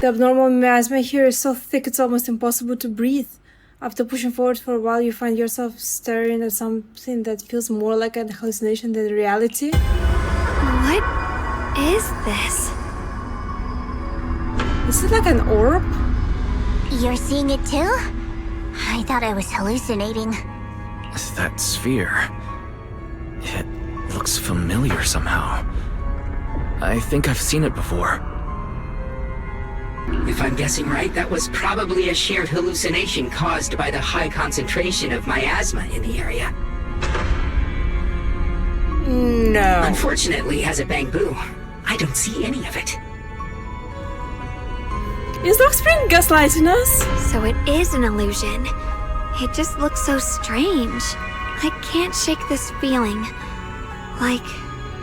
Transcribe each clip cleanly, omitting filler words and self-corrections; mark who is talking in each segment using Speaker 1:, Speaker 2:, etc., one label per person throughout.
Speaker 1: The abnormal miasma here is so thick it's almost impossible to breathe. After pushing forward for a while, you find yourself staring at something that feels more like an hallucination than reality.
Speaker 2: What is this?
Speaker 1: Is it like an orb?
Speaker 3: You're seeing it too? I thought I was hallucinating.
Speaker 4: That sphere... it looks familiar somehow. I think I've seen it before.
Speaker 5: If I'm guessing right, that was probably a shared hallucination caused by the high concentration of miasma in the area.
Speaker 1: No.
Speaker 5: Unfortunately, as a Bangbu, I don't see any of it.
Speaker 1: Is Lockspring gaslighting us?
Speaker 2: So it is an illusion. It just looks so strange. I can't shake this feeling. Like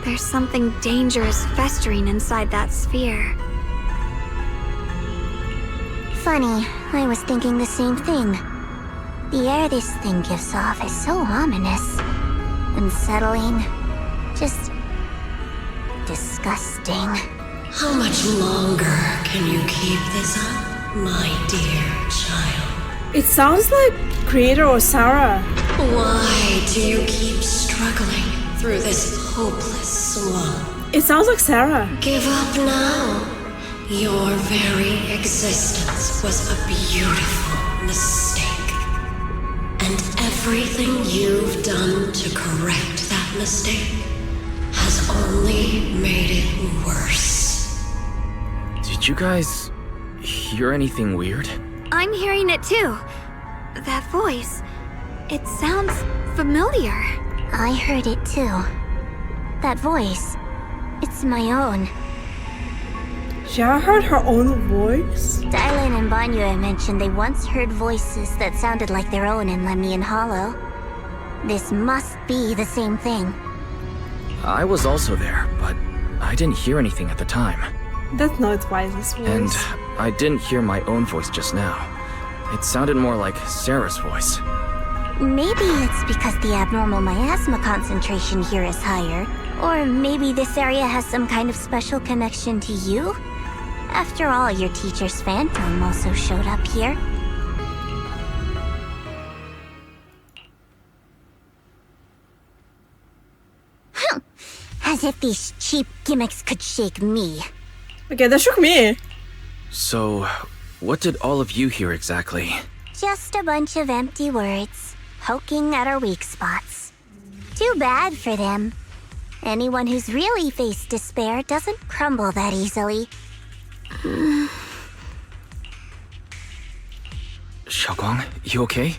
Speaker 2: there's something dangerous festering inside that sphere.
Speaker 3: Funny, I was thinking the same thing. The air this thing gives off is so ominous. Unsettling. Just... disgusting.
Speaker 6: How much longer can you keep this up, my dear child?
Speaker 1: It sounds like Creator or Sarah.
Speaker 6: Why do you keep struggling through this hopeless swamp?
Speaker 1: It sounds like Sarah.
Speaker 6: Give up now. Your very existence was a beautiful mistake. And everything you've done to correct that mistake has only made it worse.
Speaker 4: Did you guys hear anything weird?
Speaker 2: I'm hearing it too. That voice. It sounds familiar.
Speaker 3: I heard it too. That voice. It's my own.
Speaker 1: Jia heard her own voice?
Speaker 3: Dylan and Banyu mentioned they once heard voices that sounded like their own in Lemnian Hollow. This must be the same thing.
Speaker 4: I was also there, but I didn't hear anything at the time.
Speaker 1: That's not Wise's voice.
Speaker 4: And I didn't hear my own voice just now. It sounded more like Sarah's voice.
Speaker 3: Maybe it's because the abnormal miasma concentration here is higher. Or maybe this area has some kind of special connection to you? After all, your teacher's phantom also showed up here. As if these cheap gimmicks could shake me.
Speaker 1: Okay, that shook me.
Speaker 4: So, what did all of you hear exactly?
Speaker 3: Just a bunch of empty words, poking at our weak spots. Too bad for them. Anyone who's really faced despair doesn't crumble that easily.
Speaker 4: Shunguang, you okay?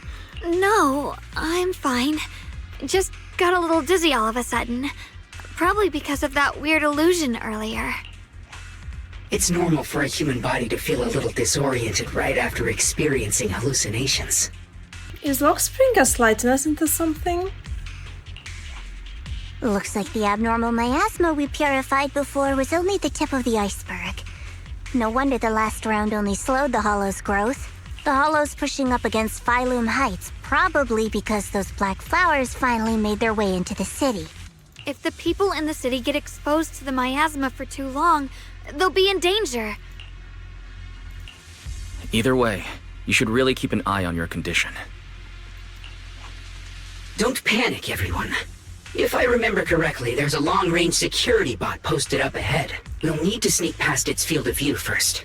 Speaker 2: No, I'm fine. Just got a little dizzy all of a sudden. Probably because of that weird illusion earlier.
Speaker 5: It's normal for a human body to feel a little disoriented right after experiencing hallucinations.
Speaker 1: Is Lockspring gaslighting us into something?
Speaker 3: Looks like the abnormal miasma we purified before was only the tip of the iceberg. No wonder the last round only slowed the Hollow's growth. The Hollow's pushing up against Phylum Heights, probably because those black flowers finally made their way into the city.
Speaker 2: If the people in the city get exposed to the miasma for too long, they'll be in danger.
Speaker 4: Either way, you should really keep an eye on your condition.
Speaker 5: Don't panic, everyone. If I remember correctly, there's a long-range security bot posted up ahead. We'll need to sneak past its field of view first.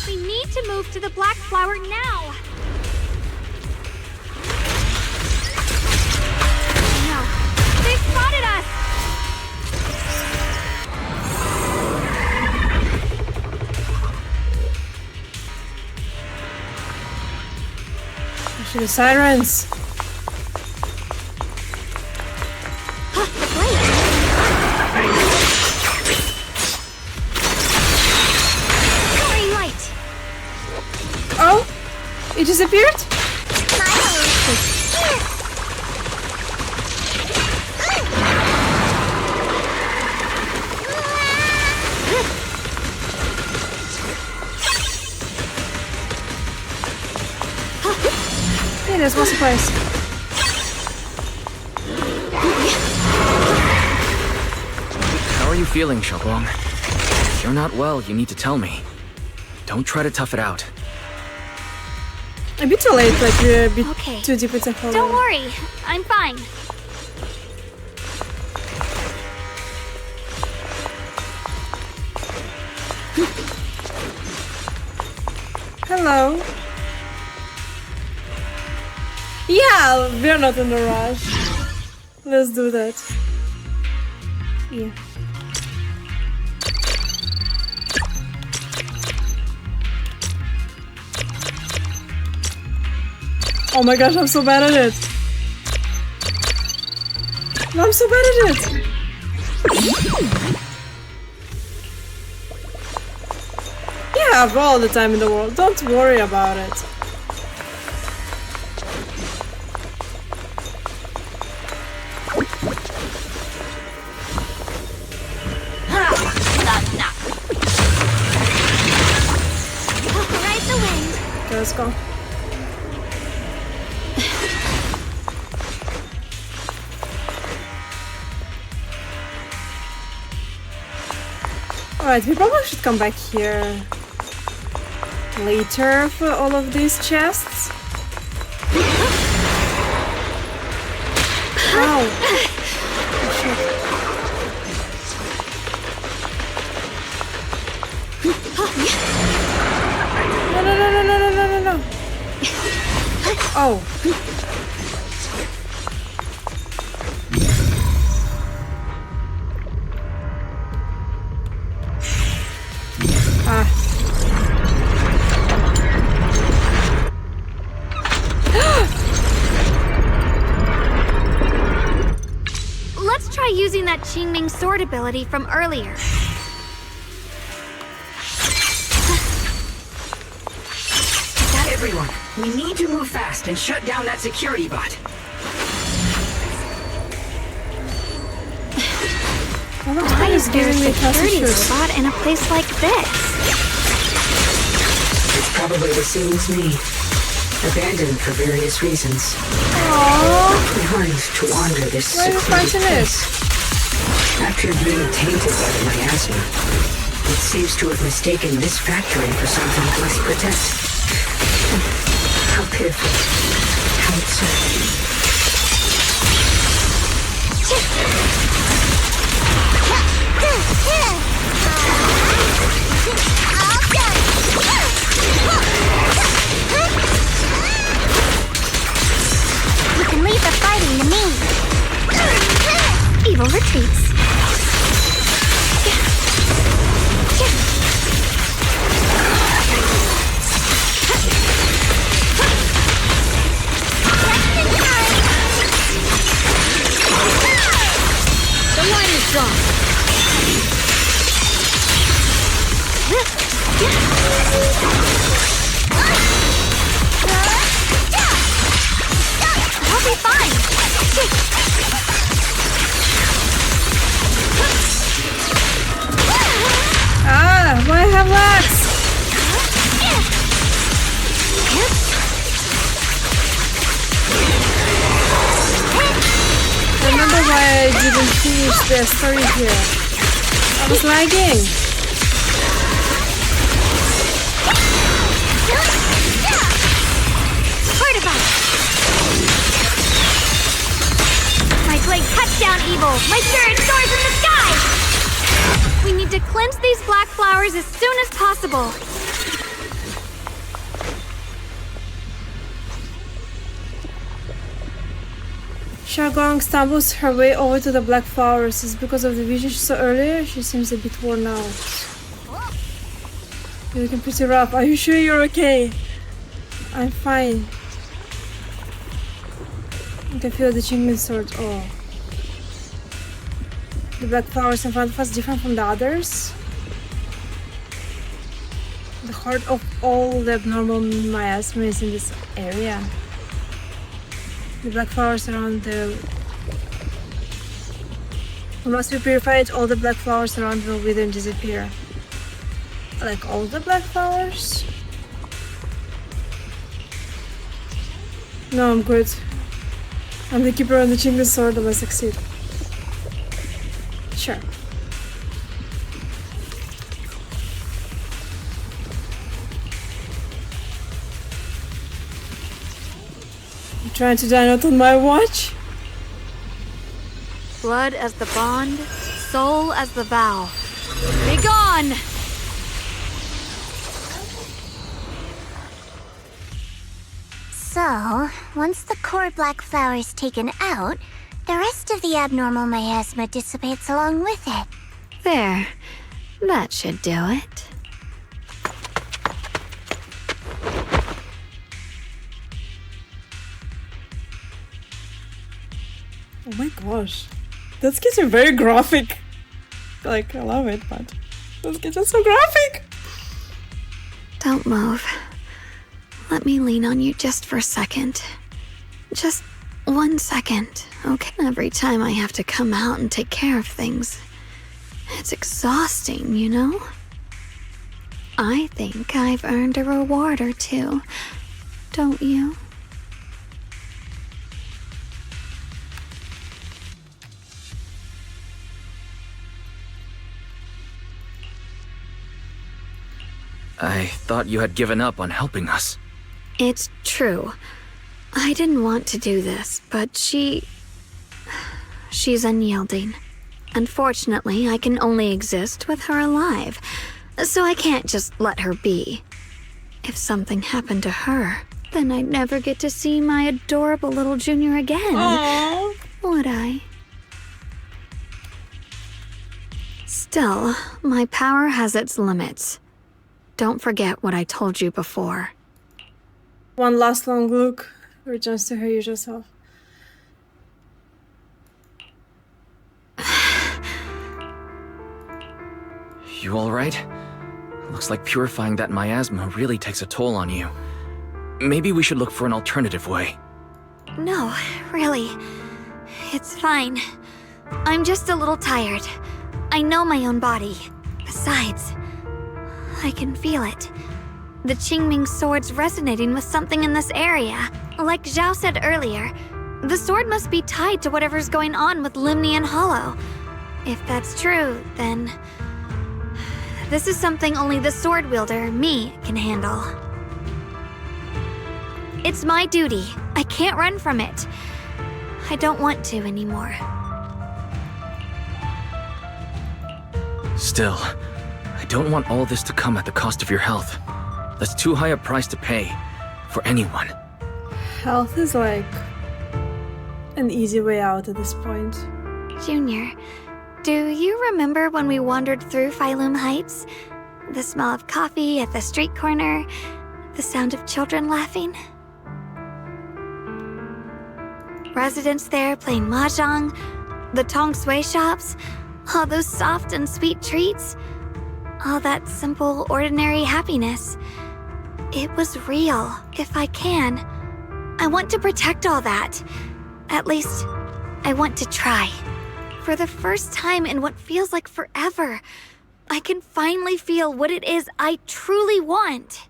Speaker 2: We need to move to the black flower now! No, they spotted us!
Speaker 1: Actually, sirens. Oh, it disappeared? Yeah, there's one surprise.
Speaker 4: How are you feeling, Shunguang? If you're not well, you need to tell me. Don't try to tough it out.
Speaker 1: A bit too late, like we're a bit
Speaker 2: Okay.
Speaker 1: too deep into Hollow.
Speaker 2: Don't worry, I'm fine.
Speaker 1: Hello. Yeah, we're not in a rush. Let's do that. Yeah. Oh my gosh, I'm so bad at it. I'm so bad at it. You have all the time in the world. Don't worry about it.
Speaker 2: Ride the wind.
Speaker 1: Okay, let's go. Alright, we probably should come back here later for all of these chests. Ow! Oh, shit. No, no, no, no, no, no, no, no, no. Oh. Ah.
Speaker 2: Let's try using that Qingming sword ability from earlier.
Speaker 5: Everyone, we need to move fast and shut down that security bot.
Speaker 2: Why is there a
Speaker 1: giving me
Speaker 2: security
Speaker 1: issues.
Speaker 2: robot in a place like this?
Speaker 5: It's probably the same as me. Abandoned for various reasons.
Speaker 1: Aww.
Speaker 5: Behind to wander this
Speaker 1: Why are you
Speaker 5: secluded
Speaker 1: fighting it?
Speaker 5: place. After being tainted by the miasma, it seems to have mistaken this factory for something it must protect. How pitiful. How absurd.
Speaker 3: You can leave the fighting to me.
Speaker 2: Evil retreats. The line is drawn. I'll be fine.
Speaker 1: Ah, why I have lags? Remember why I didn't finish the story here? I was lagging.
Speaker 2: Heard about it. My blade cuts down evil. My spirit soars in the sky. We need to cleanse these black flowers as soon as possible.
Speaker 1: Shunguang stumbles her way over to the black flowers. It's because of the vision she saw earlier. She seems a bit worn out. You're looking pretty rough. Are you sure you're okay? I'm fine. You can feel the Qingming sword. Oh. The black flowers in front of us different from the others. The heart of all the abnormal miasma is in this area. The black flowers around the... Once we purify it, all the black flowers around will wither and disappear. Like all the black flowers? No, I'm good. I'm the keeper on the Qingming sword and I succeed. Sure. You trying to die not on my watch?
Speaker 2: Blood as the bond, soul as the vow. Be gone!
Speaker 3: So, once the core black flower is taken out, the rest of the abnormal miasma dissipates along with it.
Speaker 2: There. That should do it.
Speaker 1: Oh my gosh. Those skits are very graphic. Like, I love it, but those skits are so graphic.
Speaker 2: Don't move. Let me lean on you just for a second. Just 1 second, okay? Every time I have to come out and take care of things, it's exhausting, you know? I think I've earned a reward or two, don't you?
Speaker 4: I thought you had given up on helping us.
Speaker 2: It's true. I didn't want to do this, but she's unyielding. Unfortunately, I can only exist with her alive, so I can't just let her be. If something happened to her, then I'd never get to see my adorable little junior again,
Speaker 1: Aww.
Speaker 2: would I? Still, my power has its limits. Don't forget what I told you before.
Speaker 1: One last long look returns to her usual self.
Speaker 4: You alright? Looks like purifying that miasma really takes a toll on you. Maybe we should look for an alternative way.
Speaker 2: No, really. It's fine. I'm just a little tired. I know my own body. Besides, I can feel it. The Qingming sword's resonating with something in this area. Like Zhao said earlier, the sword must be tied to whatever's going on with Lemnian Hollow. If that's true, then this is something only the sword wielder, me, can handle. It's my duty. I can't run from it. I don't want to anymore.
Speaker 4: Still, I don't want all this to come at the cost of your health. That's too high a price to pay for anyone.
Speaker 1: Health is like an easy way out at this point.
Speaker 2: Junior, do you remember when we wandered through Phylum Heights? The smell of coffee at the street corner, the sound of children laughing? Residents there playing mahjong, the tong sui shops, all those soft and sweet treats, all that simple, ordinary happiness. It was real, if I can. I want to protect all that. At least, I want to try. For the first time in what feels like forever, I can finally feel what it is I truly want.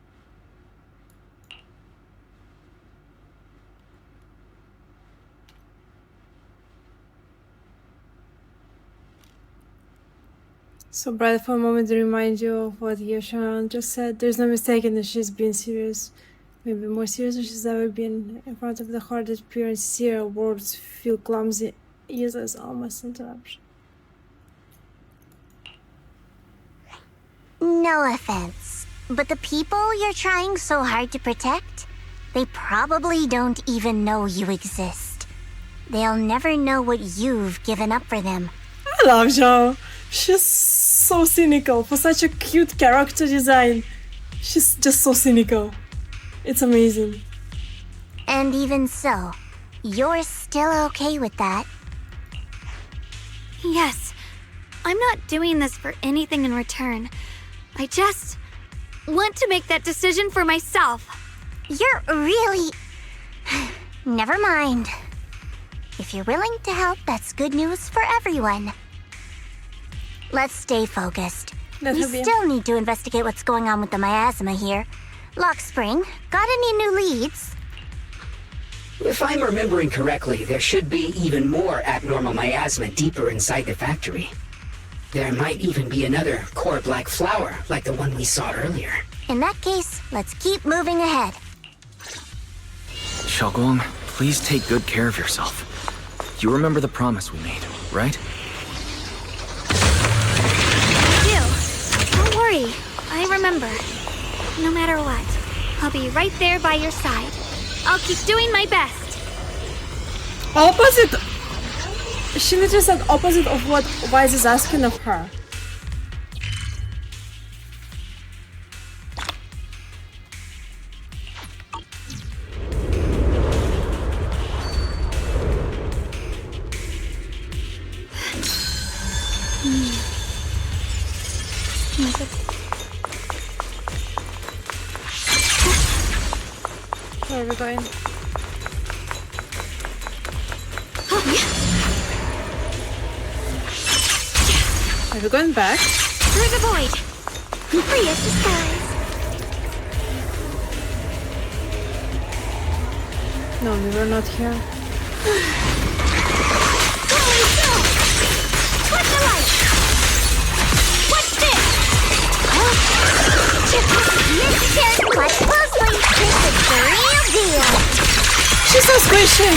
Speaker 1: So bright for a moment to remind you of what Ye Shunguang just said. There's no mistaking that she's being serious. Maybe more serious than she's ever been. In front of the heart that pure and sincere, words feel clumsy, useless, almost interruption.
Speaker 3: No offense, but the people you're trying so hard to protect, they probably don't even know you exist. They'll never know what you've given up for them.
Speaker 1: I love Zhao. She's so cynical. For such a cute character design, she's just so cynical. It's amazing.
Speaker 3: And even so, you're still okay with that.
Speaker 2: Yes, I'm not doing this for anything in return. I just want to make that decision for myself.
Speaker 3: You're really... Never mind. If you're willing to help, that's good news for everyone. Let's stay focused.
Speaker 1: Let
Speaker 3: We
Speaker 1: her be.
Speaker 3: still need to investigate what's going on with the miasma here. Lockspring, got any new leads?
Speaker 5: If I'm remembering correctly, there should be even more abnormal miasma deeper inside the factory. There might even be another core black flower, like the one we saw
Speaker 3: In that case, let's keep moving ahead.
Speaker 4: Xiaoguang, please take good care of yourself. You remember the promise we made, right?
Speaker 2: I do. Don't worry. I remember. No matter what, I'll be right there by your side. I'll keep doing my best.
Speaker 1: Opposite! She literally said opposite of what Wise is asking of her. Where are we going? Are we going back?
Speaker 2: Through the void. Free as the skies.
Speaker 1: No, we were not here.
Speaker 2: Holy snow! What's the light? What's this?
Speaker 3: Mr. Watch closely. This is the real deal.
Speaker 1: She's so squishy!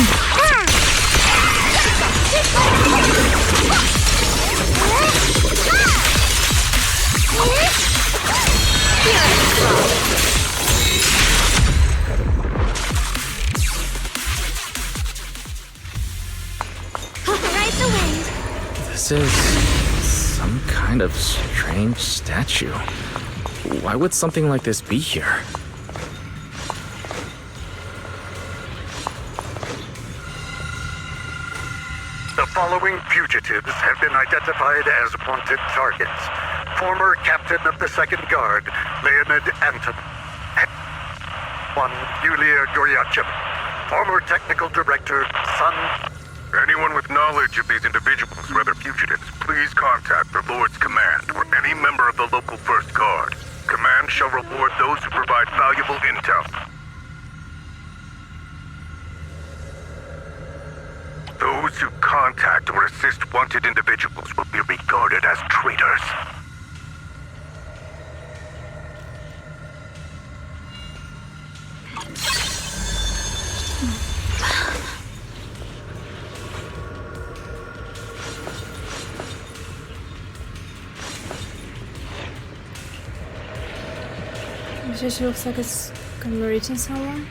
Speaker 2: Ride the wind.
Speaker 4: This is some kind of strange statue. Why would something like this be here?
Speaker 7: The following fugitives have been identified as wanted targets. Former captain of the Second Guard, Leonid Anton. One, Yulia Goryachev. Former technical director, Sun.
Speaker 8: Anyone with knowledge of these individuals, whether fugitives, please contact the Lord's Command or any member of the local First Guard. Command shall reward those who provide valuable intel. Those who contact or assist wanted individuals will be regarded as traitors.
Speaker 1: She looks like it's commemorating someone.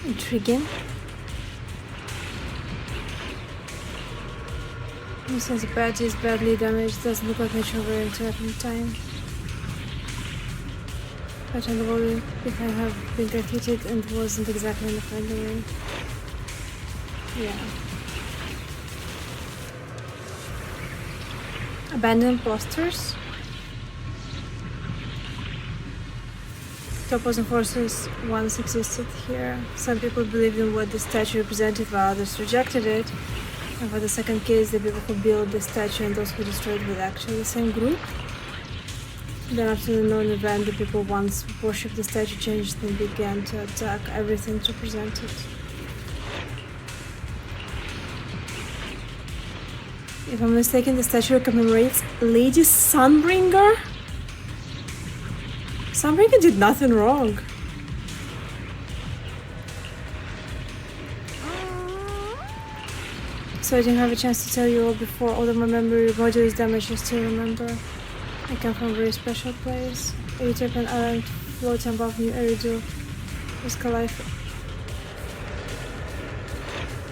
Speaker 1: Intriguing. Since the badge is badly damaged, doesn't look like natural wear and tear from time. Patch on the wall behind have been graffitied and wasn't exactly in the friendly way. Yeah. Abandoned posters. The opposing forces once existed here. Some people believed in what the statue represented while others rejected it. And for the second case, the people who built the statue and those who destroyed it were actually the same group. Then after the known event, the people once worshipped the statue changed and began to attack everything it represented. If I'm mistaken, the statue commemorates Lady Sunbringer? Sunbringer did nothing wrong. So I didn't have a chance to tell you all before. Although my memory module is damaged, I still remember. I come from a very special place. A Utopian island floating above New Eridu. Risk a life.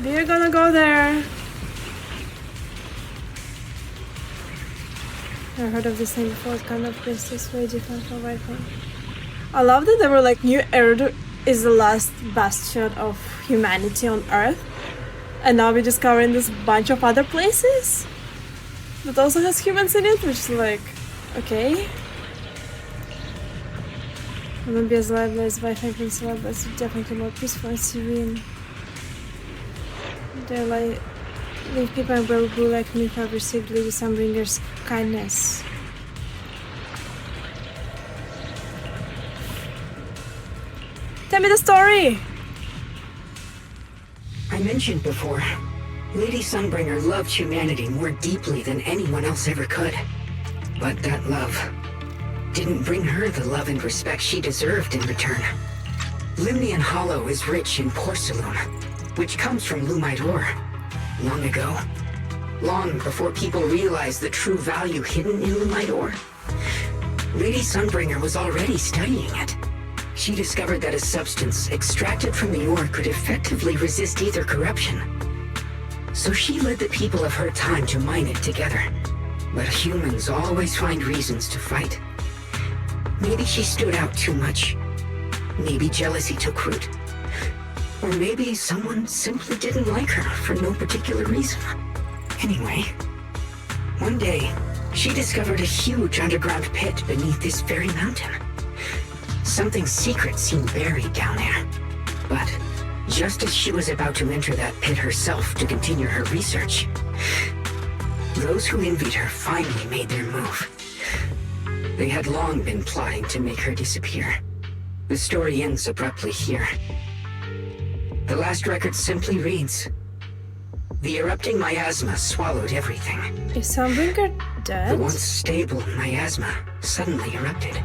Speaker 1: We're gonna go there! Never heard of this thing before. It kind of place is very different from Viking. I love that they were like, New Eridu is the last bastion of humanity on Earth. And now we're discovering this bunch of other places that also has humans in it, which is like, okay. It won't be as lively as Viking Peninsula, but it's definitely more peaceful and serene. They're like, leave people in Blue like me who have received Lady Sunbringer's kindness. Tell me the story!
Speaker 5: I mentioned before, Lady Sunbringer loved humanity more deeply than anyone else ever could. But that love didn't bring her the love and respect she deserved in return. Lemnian Hollow is rich in porcelain, which comes from Lumite ore. Long ago, long before people realized the true value hidden in Lumite ore, Lady Sunbringer was already studying it. She discovered that a substance extracted from the ore could effectively resist ether corruption. So she led the people of her time to mine it together. But humans always find reasons to fight. Maybe she stood out too much. Maybe jealousy took root. Or maybe someone simply didn't like her for no particular reason. Anyway, one day, she discovered a huge underground pit beneath this very mountain. Something secret seemed buried down there. But just as she was about to enter that pit herself to continue her research, those who envied her finally made their move. They had long been plotting to make her disappear. The story ends abruptly here. The last record simply reads, "The erupting miasma swallowed everything."
Speaker 1: Is Sunbringer dead?
Speaker 5: The once stable miasma suddenly erupted.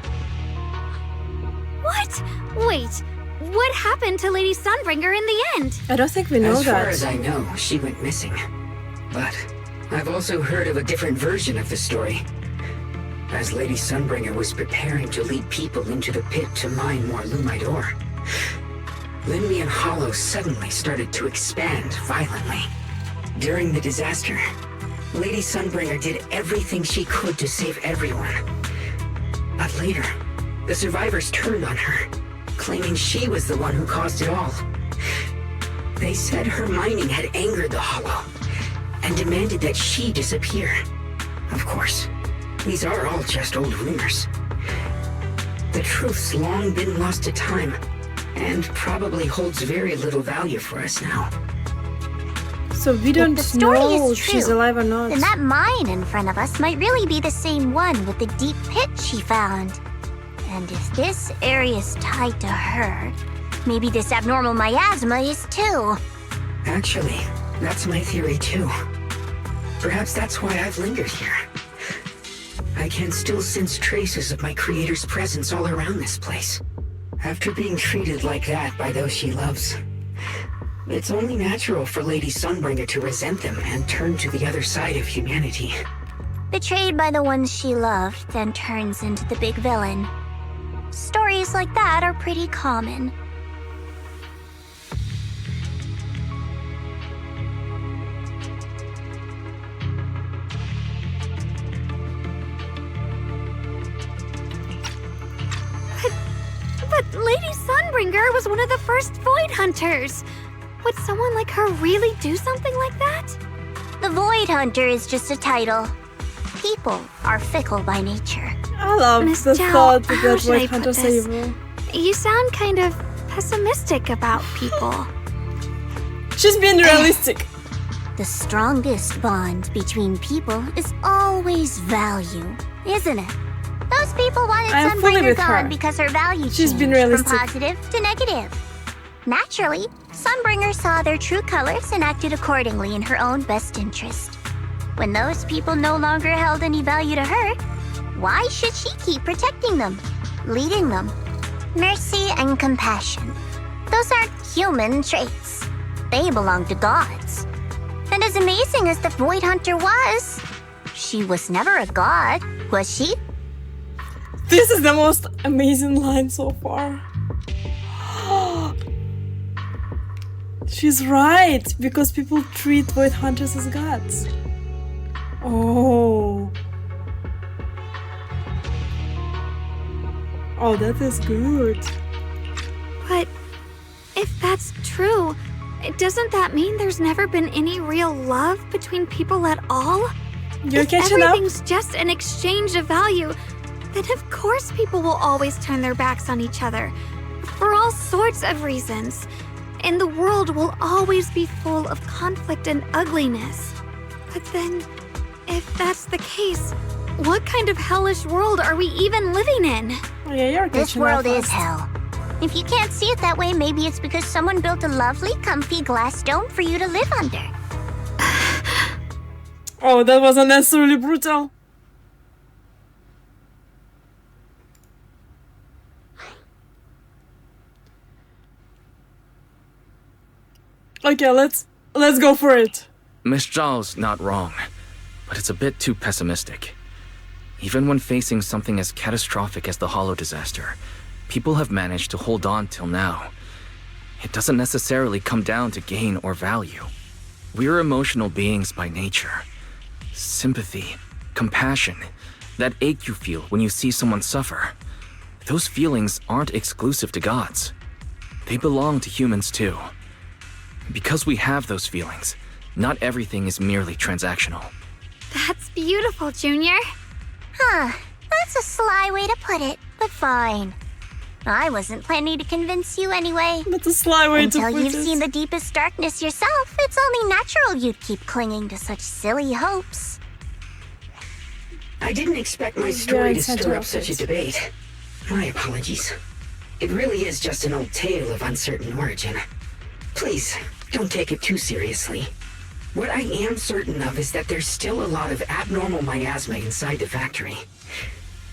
Speaker 2: What? Wait, what happened to Lady Sunbringer in the end?
Speaker 1: I don't think we know
Speaker 5: As far
Speaker 1: that.
Speaker 5: as I know, she went missing. But I've also heard of a different version of the story. As Lady Sunbringer was preparing to lead people into the pit to mine more Lumite ore, Lemnian Hollow suddenly started to expand violently. During the disaster, Lady Sunbringer did everything she could to save everyone. But later, the survivors turned on her, claiming she was the one who caused it all. They said her mining had angered the Hollow, and demanded that she disappear. Of course, these are all just old rumors. The truth's long been lost to time, and probably holds very little value for us now.
Speaker 1: So we don't
Speaker 3: the story
Speaker 1: know
Speaker 3: is
Speaker 1: if she's
Speaker 3: true,
Speaker 1: alive or not.
Speaker 3: Then that mine in front of us might really be the same one with the deep pit she found. And if this area's tied to her, maybe this abnormal miasma is too.
Speaker 5: Actually, that's my theory too. Perhaps that's why I've lingered here. I can still sense traces of my creator's presence all around this place. After being treated like that by those she loves, it's only natural for Lady Sunbringer to resent them and turn to the other side of humanity.
Speaker 3: Betrayed by the ones she loved, then turns into the big villain. Stories like that are pretty common.
Speaker 2: But Lady Sunbringer was one of the first Void Hunters. Would someone like her really do something like that?
Speaker 3: The Void Hunter is just a title. People are fickle by nature.
Speaker 1: I love
Speaker 2: Miss
Speaker 1: the
Speaker 2: Zhao,
Speaker 1: thought that
Speaker 2: how
Speaker 1: that
Speaker 2: should I
Speaker 1: White
Speaker 2: put
Speaker 1: Hunter's
Speaker 2: this?
Speaker 1: evil.
Speaker 2: You sound kind of pessimistic about people.
Speaker 1: She's being realistic.
Speaker 3: The strongest bond between people is always value, isn't it? Those people wanted
Speaker 1: I am fully
Speaker 3: Sunbringer
Speaker 1: with her.
Speaker 3: gone because her value
Speaker 1: She's been
Speaker 3: changed
Speaker 1: realistic.
Speaker 3: from positive to negative. Naturally, Sunbringer saw their true colors and acted accordingly in her own best interest. When those people no longer held any value to her, why should she keep protecting them, leading them? Mercy and compassion. Those aren't human traits. They belong to gods. And as amazing as the Void Hunter was, she was never a god, was she?
Speaker 1: This is the most amazing line so far. She's right, because people treat Void Hunters as gods. Oh. Oh, that is good.
Speaker 2: But if that's true, doesn't that mean there's never been any real love between people at all?
Speaker 1: You're
Speaker 2: If
Speaker 1: catching up?
Speaker 2: everything's just an exchange of value, then of course people will always turn their backs on each other. For all sorts of reasons. And the world will always be full of conflict and ugliness. But then, if that's the case, what kind of hellish world are we even living in?
Speaker 1: Oh yeah, you're
Speaker 3: This
Speaker 1: catching
Speaker 3: world
Speaker 1: up
Speaker 3: is
Speaker 1: fast.
Speaker 3: hell. If you can't see it that way, maybe it's because someone built a lovely, comfy glass dome for you to live under.
Speaker 1: Oh, that was unnecessarily brutal. Okay, let's go for it.
Speaker 4: Miss Zhao's not wrong, but it's a bit too pessimistic. Even when facing something as catastrophic as the Hollow disaster, people have managed to hold on till now. It doesn't necessarily come down to gain or value. We're emotional beings by nature. Sympathy, compassion, that ache you feel when you see someone suffer. Those feelings aren't exclusive to gods. They belong to humans too. Because we have those feelings, not everything is merely transactional.
Speaker 2: That's beautiful, Junior.
Speaker 3: Huh. That's a sly way to put it, but fine. I wasn't planning to convince you anyway.
Speaker 1: That's a sly way to
Speaker 3: Until
Speaker 1: put
Speaker 3: you've
Speaker 1: it.
Speaker 3: seen the deepest darkness yourself, it's only natural you'd keep clinging to such silly hopes.
Speaker 5: I didn't expect my story to
Speaker 1: center
Speaker 5: stir up
Speaker 1: of
Speaker 5: such a
Speaker 1: it.
Speaker 5: debate. My apologies. It really is just an old tale of uncertain origin. Please, don't take it too seriously. What I am certain of is that there's still a lot of abnormal miasma inside the factory.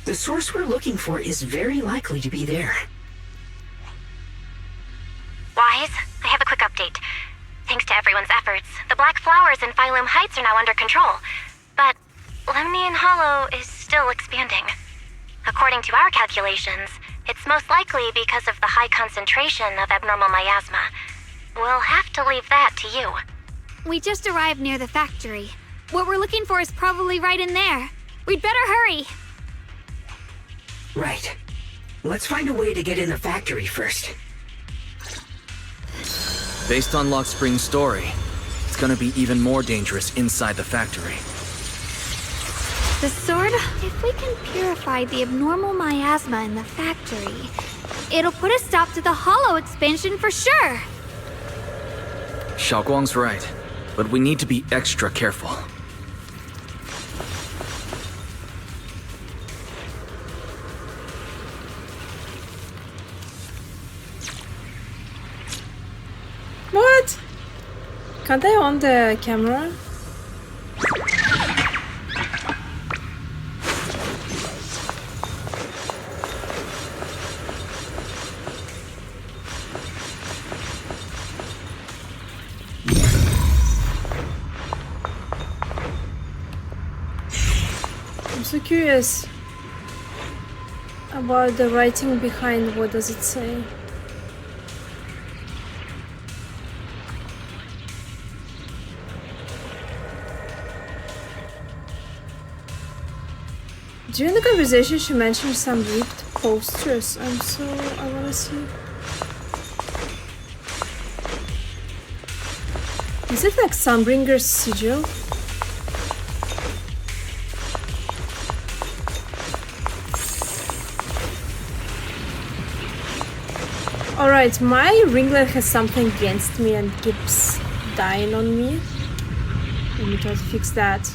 Speaker 5: The source we're looking for is very likely to be there.
Speaker 9: Wise, I have a quick update. Thanks to everyone's efforts, the black flowers in Phylum Heights are now under control. But Lemnian Hollow is still expanding. According to our calculations, it's most likely because of the high concentration of abnormal miasma. We'll have to leave that to you.
Speaker 2: We just arrived near the factory. What we're looking for is probably right in there. We'd better hurry.
Speaker 5: Right. Let's find a way to get in the factory first.
Speaker 4: Based on Lock Spring's story, it's gonna be even more dangerous inside the factory.
Speaker 2: The sword? If we can purify the abnormal miasma in the factory, it'll put a stop to the Hollow expansion for sure.
Speaker 4: Xiaoguang's right, but we need to be extra careful.
Speaker 1: What? Can't I on the camera? I'm so curious about the writing behind. What does it say? During the conversation, she mentioned some ripped posters, and so I wanna see. Is it like Sunbringer's sigil? Alright, my ringlet has something against me and keeps dying on me. Let me try to fix that.